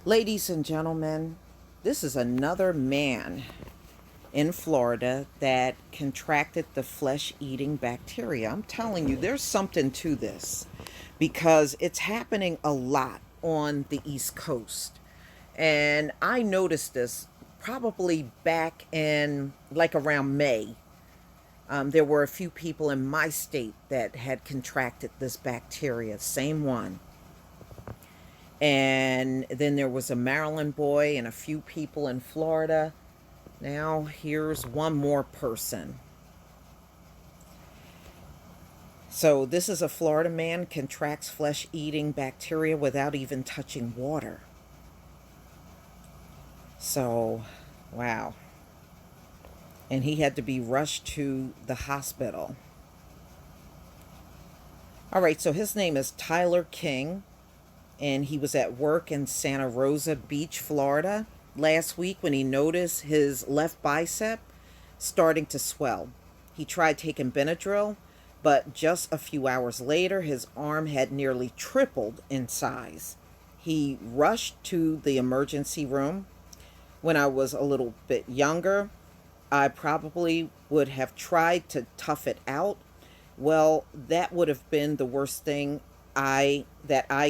Ladies and gentlemen, this is another man in Florida that contracted the flesh eating bacteria. I'm telling you, there's something to this because it's happening a lot on the East Coast. And I noticed this probably back in like around May. There were a few people in my state that had contracted this bacteria, same one. And then there was a Maryland boy and a few people in Florida. Now here's one more person. So this is a Florida man contracts flesh-eating bacteria without even touching water. So, wow. And he had to be rushed to the hospital. All right, so his name is Tyler King, and he was at work in Santa Rosa Beach, Florida, last week when he noticed his left bicep starting to swell. He tried taking Benadryl, but just a few hours later, his arm had nearly tripled in size. He rushed to the emergency room. When I was a little bit younger, I probably would have tried to tough it out. Well, that would have been the worst thing I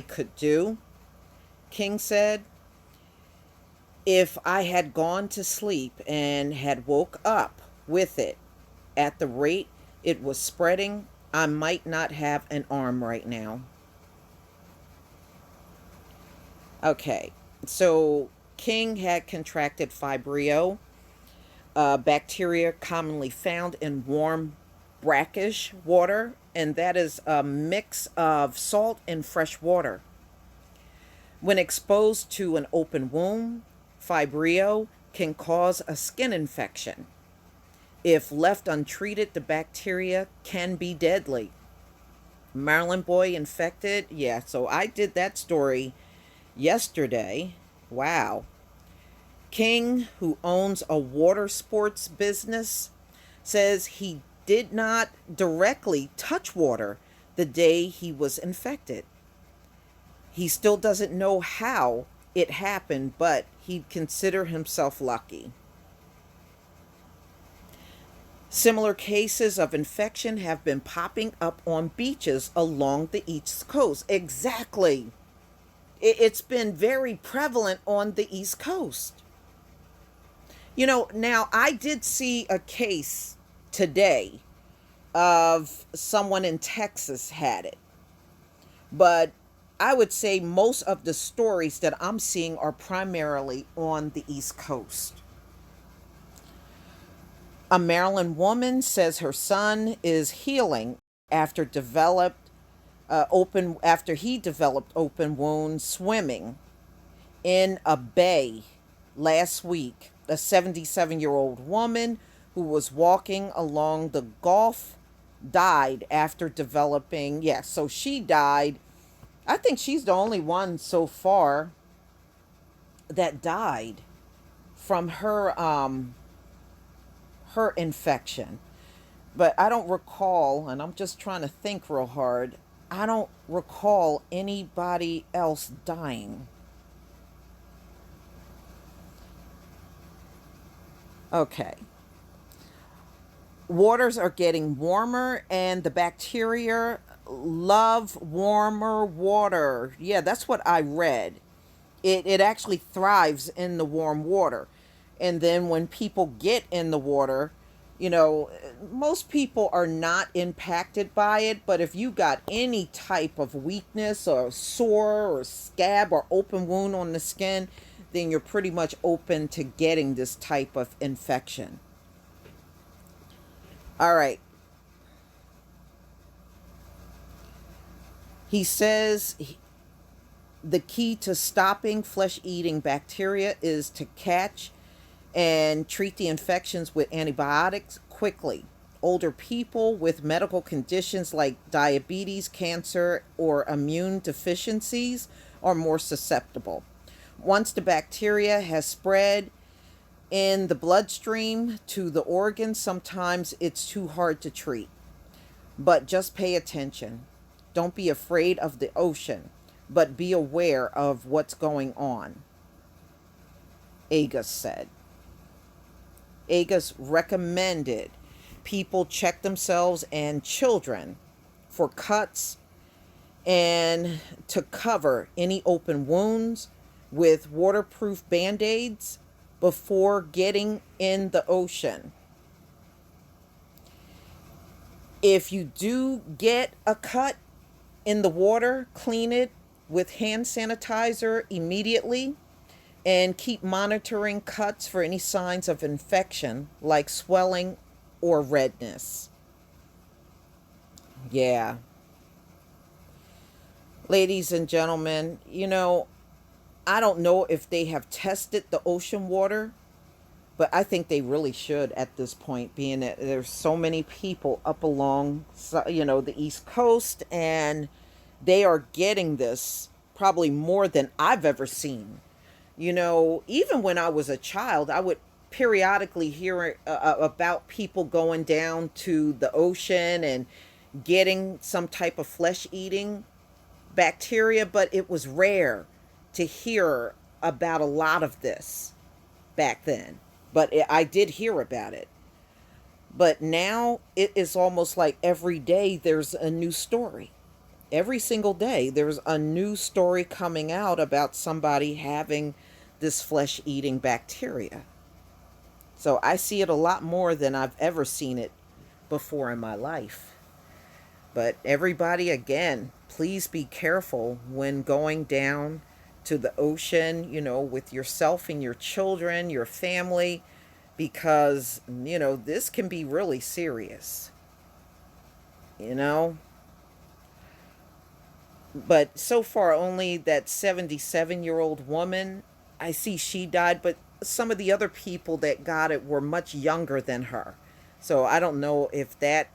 could do. King said, if I had gone to sleep and had woke up with it at the rate it was spreading, I might not have an arm right now. Okay, so King had contracted Vibrio, bacteria commonly found in warm brackish water, and that is a mix of salt and fresh water. When exposed to an open wound, Vibrio can cause a skin infection. If left untreated, the bacteria can be deadly. Maryland boy infected. Yeah, so I did that story yesterday. Wow. King, who owns a water sports business, says he did not directly touch water the day he was infected. He still doesn't know how it happened, but he'd consider himself lucky. Similar cases of infection have been popping up on beaches along the East Coast. Exactly. It's been very prevalent on the East Coast. Now I did see a case today of someone in Texas had it. But I would say most of the stories that I'm seeing are primarily on the East Coast. A Maryland woman says her son is healing after he developed open wound swimming in a bay last week. A 77-year-old woman who was walking along the Gulf died after developing. Yeah, so she died. I think she's the only one so far that died from her infection. But I don't recall, and I'm just trying to think real hard, I don't recall anybody else dying. Okay. Waters are getting warmer, and the bacteria love warmer water. Yeah, that's what I read. It actually thrives in the warm water. And then when people get in the water, you know, most people are not impacted by it, but if you got any type of weakness or sore or scab or open wound on the skin, then you're pretty much open to getting this type of infection. All right. He says the key to stopping flesh eating bacteria is to catch and treat the infections with antibiotics quickly. Older people with medical conditions like diabetes, cancer, or immune deficiencies are more susceptible. Once the bacteria has spread in the bloodstream to the organs, sometimes it's too hard to treat. But just pay attention. Don't be afraid of the ocean, but be aware of what's going on. Agus said. Agus recommended people check themselves and children for cuts and to cover any open wounds with waterproof band-aids before getting in the ocean. If you do get a cut in the water, clean it with hand sanitizer immediately and keep monitoring cuts for any signs of infection like swelling or redness. Yeah. Ladies and gentlemen, I don't know if they have tested the ocean water, but I think they really should at this point, being that there's so many people up along, the East Coast, and they are getting this probably more than I've ever seen. Even when I was a child, I would periodically hear about people going down to the ocean and getting some type of flesh-eating bacteria, but it was rare to hear about a lot of this back then. But I did hear about it. But now it is almost like every day there's a new story. Every single day there's a new story coming out about somebody having this flesh-eating bacteria. So I see it a lot more than I've ever seen it before in my life. But everybody, again, please be careful when going down to the ocean, with yourself and your children, your family, because, this can be really serious. But so far, only that 77-year-old woman, I see she died, but some of the other people that got it were much younger than her. So I don't know if that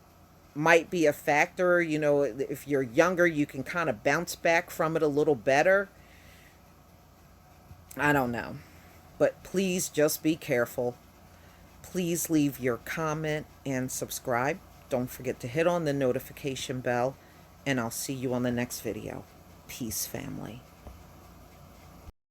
might be a factor. If you're younger, you can kind of bounce back from it a little better. I don't know. But please just be careful. Please leave your comment and subscribe. Don't forget to hit on the notification bell. And I'll see you on the next video. Peace, family.